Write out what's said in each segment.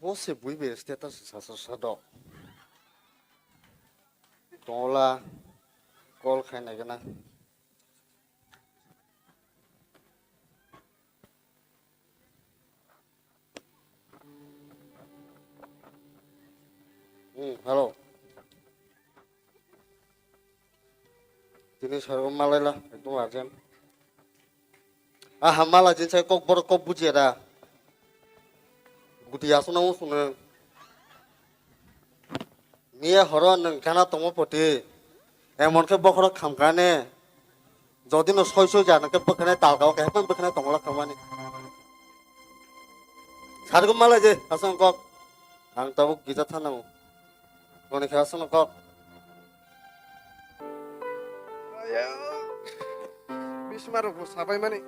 Você vive status sasado. Tola call khai này cái na. Hello. Ini saya malai lah, itu aja. Ah, malah jenis saya kok berkop buji ada. Gudi asu na usu na. Nia horon neng kana tomo poti. Emon ke bokoro kamkane. Jadi no soy jana ke bekane talkau ke hepan bekane tomo lah kamane. Sargo malah je asam kok. Ang tahu kita tanam. Kone ke asam kok. Ya, bismar sabai mani.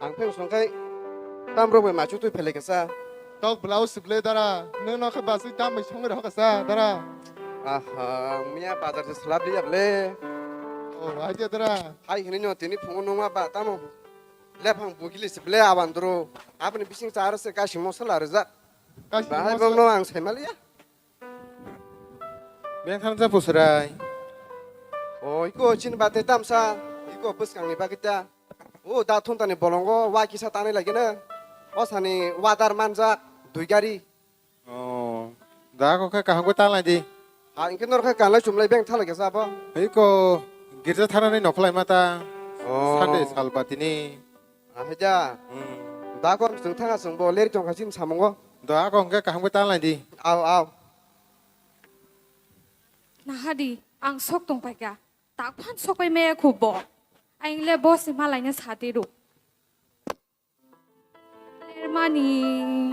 Ang peng songkai, tamro be macu tu pele kesa. Kau blouse sebelah dara, neng nak basi tam macam mana kasa dara. Aha, mia bazar se slab dia bele. Oh, aja dara. Hai ini nyo tini pungu nunga ba tamo. Lepang bugili sebelah abandro. Apa ni bising cara se kasih mosala reza. Kasih Bahai masuk. bang no ang saya malia. Biang kan saya pusrai. Oh, iko chin bate tamsa. Iko bus kang ni bakita. Oh, dah thun tani bolongo wa kisah tani lagi na. Oh, sani wadar manjak dui gari. Oh, dah kau ke kahang tan lagi. Ah, ingin orang kan lah jumlah bank thala kesa apa? Iko girja thana ni noflai mata. Oh, Sunday salbat ini. ah heja. Dah kau seng thanga seng bo leri jong kasim samongo. Dah kau ke kahang tan lagi. Aw. Nahadi, ang sok tong pa ka. Takpan sok pa may kubo. Ang le boss si malay na sa tiro. Lermani.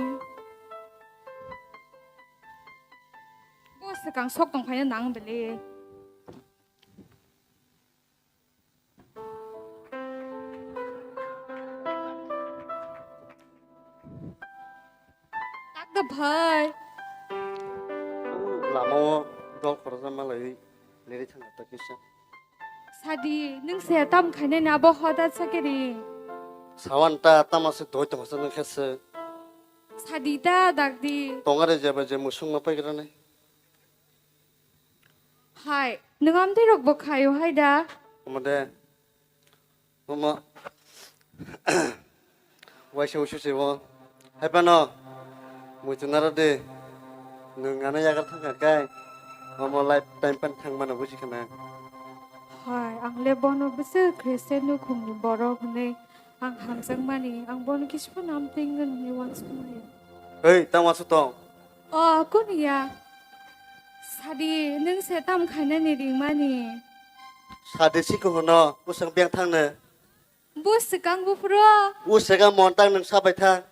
Boss kang sok tong pa na nang beli. Tak da bhai. Lama dol korza malai lere thang ta kisha. Sadi, nung sa tam kanya na abo hoda sa kiri. Sawanta tamase doi tamase nang khase. Sadi da dagdi. Tongare jaba je musung ma pai grane. Hai, nung am di rog bo kayo hai da. Mode. Mama. Waisho ushu sewo. Hai pano. Mujunara de. Nung ana yagar thang kai. Mama lifetime pan thang mana buji kana. Hai, ang lebono bese Kristen nu kung ni borok ni ang hangsang mani ang bono kispa nam tingin ni once more. Hei, tang wasu tong. Oh, ako niya. Sadi, nung sa tam kanya ni ring mani. Sadesi ko hono, usang biang thang ne. Bus kang bufro. Usaga montang nang sabai thang.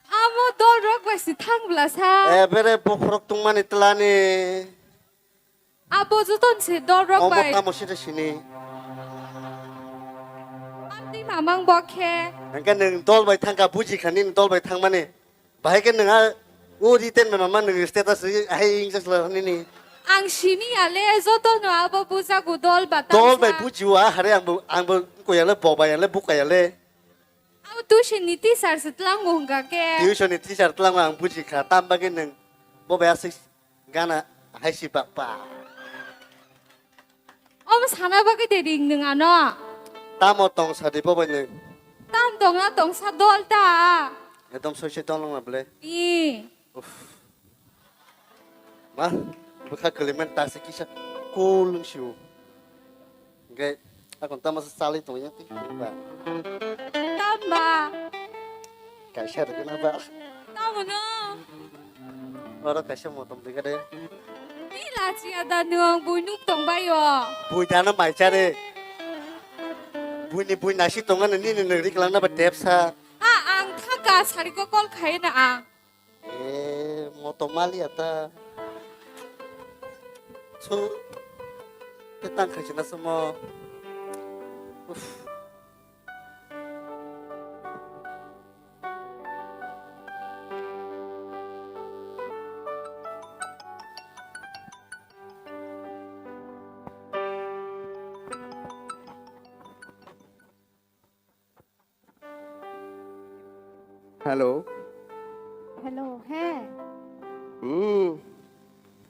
Amo dol rok basi thang blasa. Bere bokrok tung mani telani. Abo juton si dol rok Omok bai. tamo sini sini. Amdi mamang bokhe. Angka neng tol bai thang ka buji khanin tol bai thang mani. Bahai ke neng a uri ten mama neng status ai ingjas la nini. Ang sini ale joton no abo buza gudol batang. Tol bai buji wa hare ang ko yale bo bai yale buka yale. Amo tu sini ti sar setlang ngungga ke. Tuition ni t-shirt lang ang buji kha tam bagi neng bo bai asik gana hai si papa. Om sana bagi dering nung ano. Tamo tong sa di bo bai neng. Tam dong na dong sa dol ta. Edom so tong lang na ble. I. Ma, buka kelimen tasi kisah kulung siu. Gay, aku entah masa sali tuh ya ti. Tamba. Kasih ada kenapa? Tamu no. Orang kasih mau tom tiga deh. Bila cia da nung buinuk tong bayo. Bui dana mai cari. Bui nasi tongan ini negeri kelang napa depsa. Ah ang thaka sari ko kol khay na ang. Moto mali ata. So, kita kasih nasi semua. Hello hello হ্যাঁ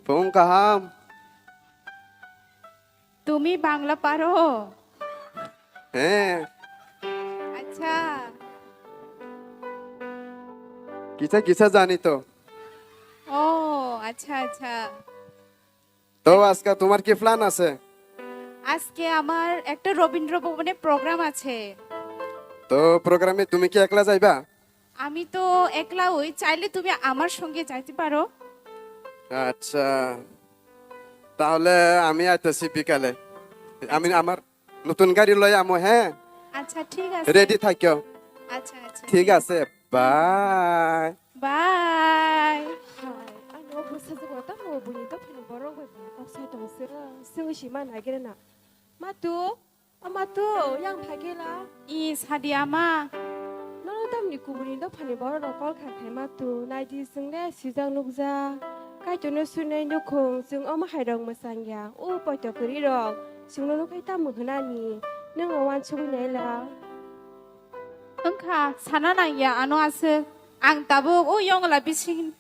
ফোন কাহাম তুমি বাংলা পারো হ্যাঁ আচ্ছা কিসা কিসা জানি তো ও আচ্ছা আচ্ছা তো আজকে তোমার কি প্ল্যান আছে আজকে আমার একটা রবীন্দ্র ভবনে প্রোগ্রাম আছে তো প্রোগ্রামে তুমি কি একলা যাইবা আমি তো একলা ওই চাইলে তুমি আমার সঙ্গে যাইতে পারো আচ্ছা তাহলে আমি আইতেছি বিকালে আমি আমার নতুন গাড়ি লই আমো হ্যাঁ আচ্ছা ঠিক আছে রেডি থাকিও আচ্ছা আচ্ছা ঠিক আছে bye bye ano busa ko ta mo buni to phin boro ko outside to sira singi shima na gere na matu amatu yang phagela ই সাদিয়ামা no no tam ni ku buni to phani boro ro kol kha khai matu nai di sing le sijang lukja kai to no sunai no khong sing oma hai rong ma sang ya o poi to kri rong sing no kai ta mu hna ni nang wan chu nei la 응카 사나나야 안와스 앙따보 오 영어라 비신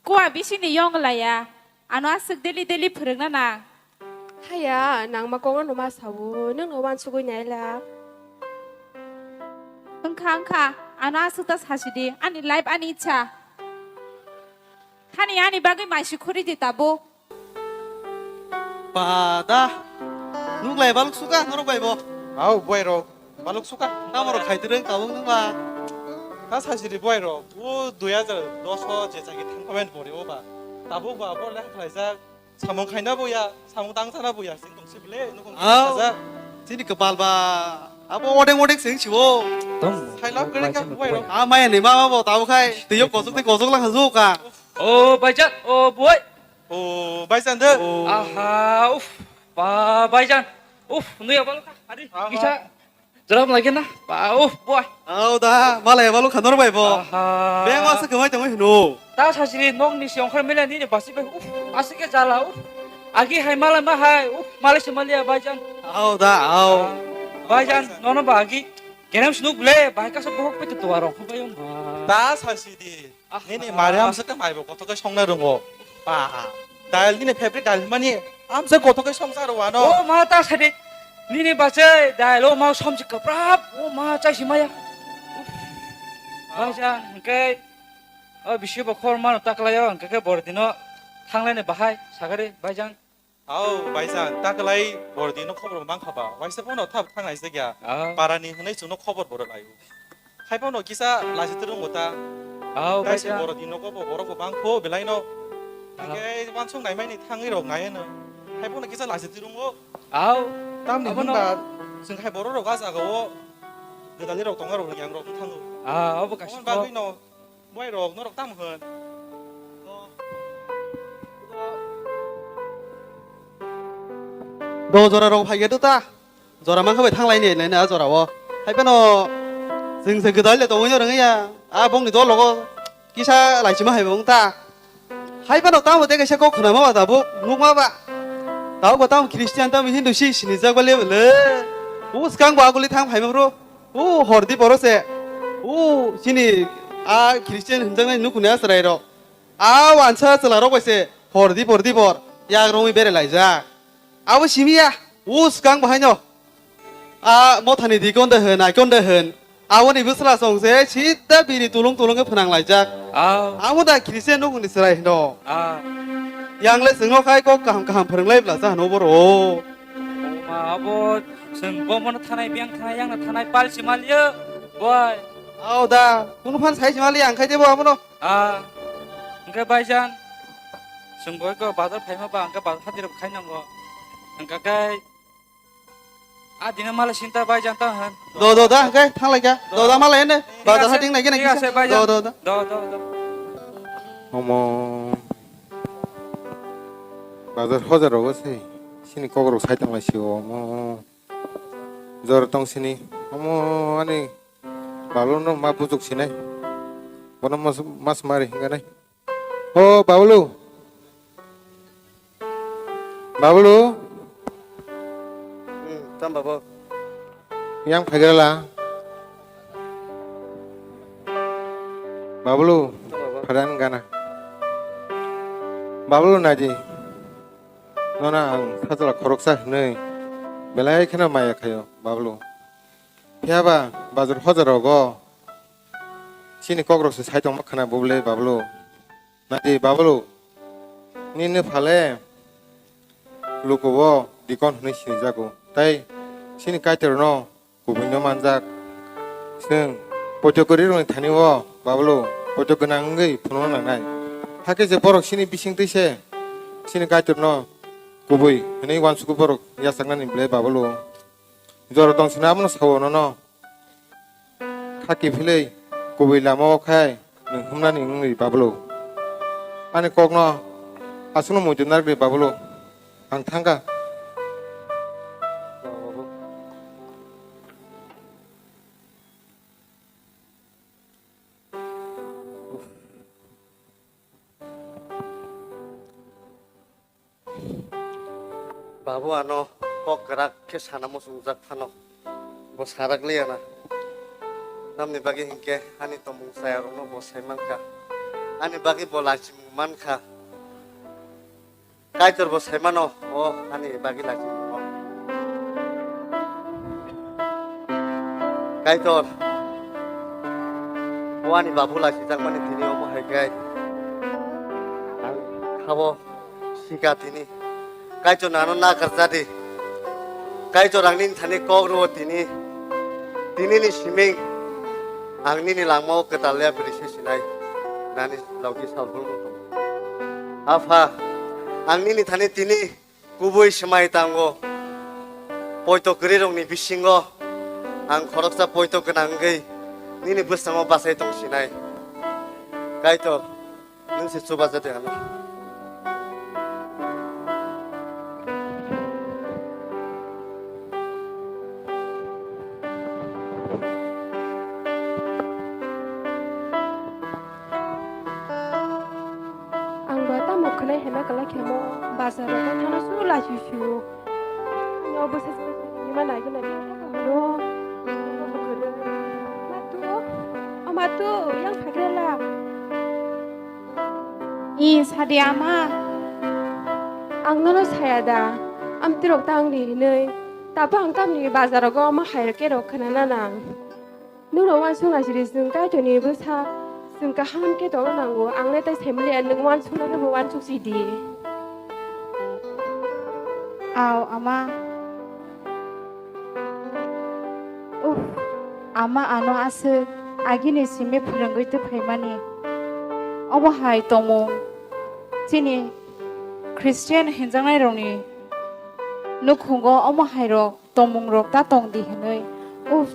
꼬아 비신이 영어라야 안와스 델리 프르나나 haya nang ma kong no ma sawu nang wan chu nei la 응카 안와스다 사시디 아니 라이브 아니 차 아니 바기 마시 코리디 따보 바다 누구 라이 발룩 수가 너로 가이보 아우 뭐이로 말룩 수가 나무로 가이드른 가먹는 마 다 사실이 뭐이로 오 노야자 너서 제자기 탕파면 버려 봐 나보 봐 벌레 하자 사몽 খাইনা বইয়া 사몽 당사나 বই야 생동시 블레 누구 아우 가자 지니 그 발바 아보 오뎅 생치고 살라 그러니까 뭐이로 아 마야 네 마마보 다오카이 드역 고속랑 하zuka 오 바이잔 오 보이 오 바이산드 아하 우프 바 바이잔 우프 누야 발카 아리 기차 드럼 라겠나 바 우프 보이 아우다 말라야 발룩 가노로 바이보 아하 뱅 와서 그만 좀 해노 다 사실이 농니 시ong컬 멜라 니네 바시베 우프 아스게 잘라 우프 아기 하이 말라 마하이 우프 말레시 말리아 바이잔 아우다 아우 바이잔 너는 바기 걔네 스누 블레 바이카서 보고 빼도 도와로 호바용 나 사실이 니네 말에 암석가 말고 어떻게 성나는 거봐 날 니네 패브릭 달만이 암석 어떻게 성사로 와노 오 마다 사리 니네 바세 다로 마 섬지까 프랍 오마 짜시마야 바이잔 그게 비시버 콜만 딱라요 그게 버디노 탕라네 바하이 사가리 바이잔 아우 바이산 딱라이 버디노 커버 망카봐 와이스폰어 탑 탕나이 쓰기야 아 바라니 흔히 주노 커버 보러 라이고 하이번호 기사 라지 들은 거다 아우 다시 바이잔 보러 디노 커버 보러 거 많고 빌라이노 이게 완충 나이만이 탕이로 나이는 하이번호 기사 라지 들은 거 아우 땀니 아버노. 흔다 지금 하이보러로 가자고 그다니로 동아로 그냥 양로 탕고 아 어버 오늘 가시고 바구이노 뭐이로 너로 땀 흔 너 저라라고 파이게도다 저라만 가면 탕라인이 내나 저라워 하이베노 승승 그달래 동원여랑이야 아 봉니 돌로고 기사 라이시마 하이봉다 하이베노 따모 내가 샤고 그나마 와다보 누마바 다오고 따모 크리스티안 따모 힌두시 시니자발레블레 오 스강 과골리 탕 파이메브로 오 허르디 버로세 오 시니 아 크리스티안 흔장나 누구냐 스라이로 아 완차 슬라로고 세 허르디 버르디 버 야그롱이 베레 라이자 아우 심이야 오 스강 바하뇨 아 못하니 디건데 흔 아건데 흔 아원이 부스라 송세 진짜 비리 뚜렁뚜렁게 phunang 라이자 아우 아무다 크리스티안 누구니 스라이 너 아 양레 승호 카이고 감감 phunang 라이블라사 노보로 오마 아버 슨 보모나 타나이 비앙 타나이 양나 타나이 빨시 말려 보이 아우다 군판 사이지 말리 안 카이데 뭐 아무노 아 그게 바이잔 승보이 거 바들 파이마바 안가 바들 하디로 카이는 거 angkakai adina malah cinta bajan tahan 너다 그래 탕라이가 너다 말라했네 바다 하딩 나게네 기사 너다 do 어머 바다 허자로 오세 신이 거꾸로 살짝 마시고 어머 저러 똥신이 어머 아니 말로는 마 부족 시네 뭐는 마스 마리 인가네 어 바블루 땀바보 yang 파게라 Bablu, padan gana. Bablu naji. Nona ang sajalah koroksa nei. Belai kena maya kayo, Bablu. Piaba bazar hojarogo. Sini kogrok se saitong makana boble Bablu. Naji Bablu. Nini phale. Lukowo dikon hne sinijago. Tai sini kaiterno kubinno manjak. Sing potyokori rong thaniwo Bablu. Potyokonangei phuno nangnai. Hake je borok sini bising tise. Sini kaiterno kubui hne wansuku borok yasaknani ble Bablu. Jor dong sina amno sawono no. Haki philei kubui lamo khai nung humnani ngi Bablu. Ani kokno asunu mujunar gri Bablu. Ang thangka. Babu ano kok gerak ke sana mau sungjak pano bos harak liana namni bagi hingke ani tomung saya rono bos mangka ani bagi bola cimuman ka kaitor bos mano oh ani bagi lagi oh kaitor oh ani babu lagi jang mani tini oh hai gai kabo sikat ini Kaitor nano na kerja di, kaitor angin thani kogro tini ni siming, angin ni langmau ketalia berisi sinai, nani lauki salbul mutu. Apa, angin ni thani tini kubui semai tanggo, poito kerirong ni bisingo, ang koroksa poito kenanggai, ni bersama basai tong sinai. Kaitor, nung si coba jadi anu. Kena hema kalau kemo bazar kan hana sulah cucu. Nyo bos ni mana lagi nanti kalau matu yang pagrela. Is hadiama. Ang nono saya dah. Am tirok tang ni nih. Tapi ang tam ni bazar go am hayar kero kena nang. Nuno wan sulah jadi sungkai tu ni besar. Sungka ham ke tolong nanggo, ang neta semelian nengwan sunan nengwan subsidi. Aw ama. Ama ano ase agini sime purangoi te phaimani. Obo hai tomo. Tini Christian hinjangai roni. Nukhungo omo hai ro tomung rok ta tong di hnoi.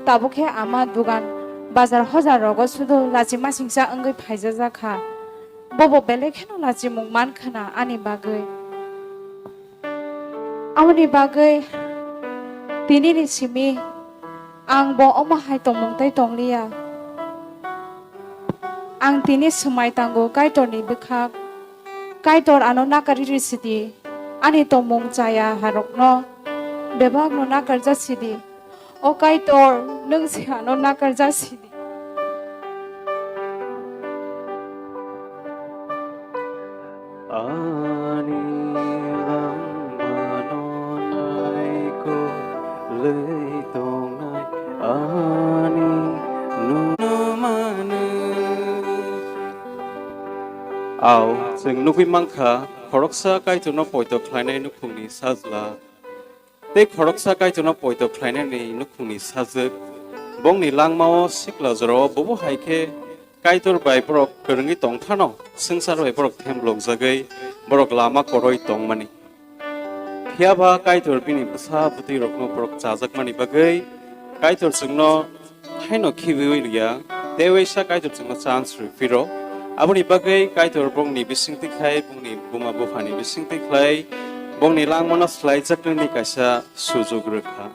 Tabukhe ama dugan bazar hozar rogo sudo lazima singsa anggai phaija jakha bobo bele kheno lazimung man khana ani bagai awni bagai tini ni simi ang bo oma hai tomung tai tonglia ang tini sumai tango kaitor ni bikhak kaitor ano nakari risidi ani tomung chaya harokno bebag no nakarja sidi o kaitor nung si ano nakarja sidi ani lang manonai ko lei tong nai ani nu mane aw जों नुखै मांखा खरकसा काइतुनो पयतो ख्लायनाय नुखुंनि साजला ते खरकसा काइतुनो पयतो ख्लायनायनि नुखुंनि साजोक bongni langmao sikla joro bobo haike kaitor bai borok korongi tongthano sungsaro e borok themblok jagai borok lama koroi tongmani phiaba kaitor bini basa buti rokno borok chajak mani bagai kaitor jungno haino khibiwi ria tewaisa kaitor jungno chance rifiro aboni bagai kaitor bongni bisingti khai bongni buma bufani bisingti khlai bongni langmano slai jakni kaisa sujog rekha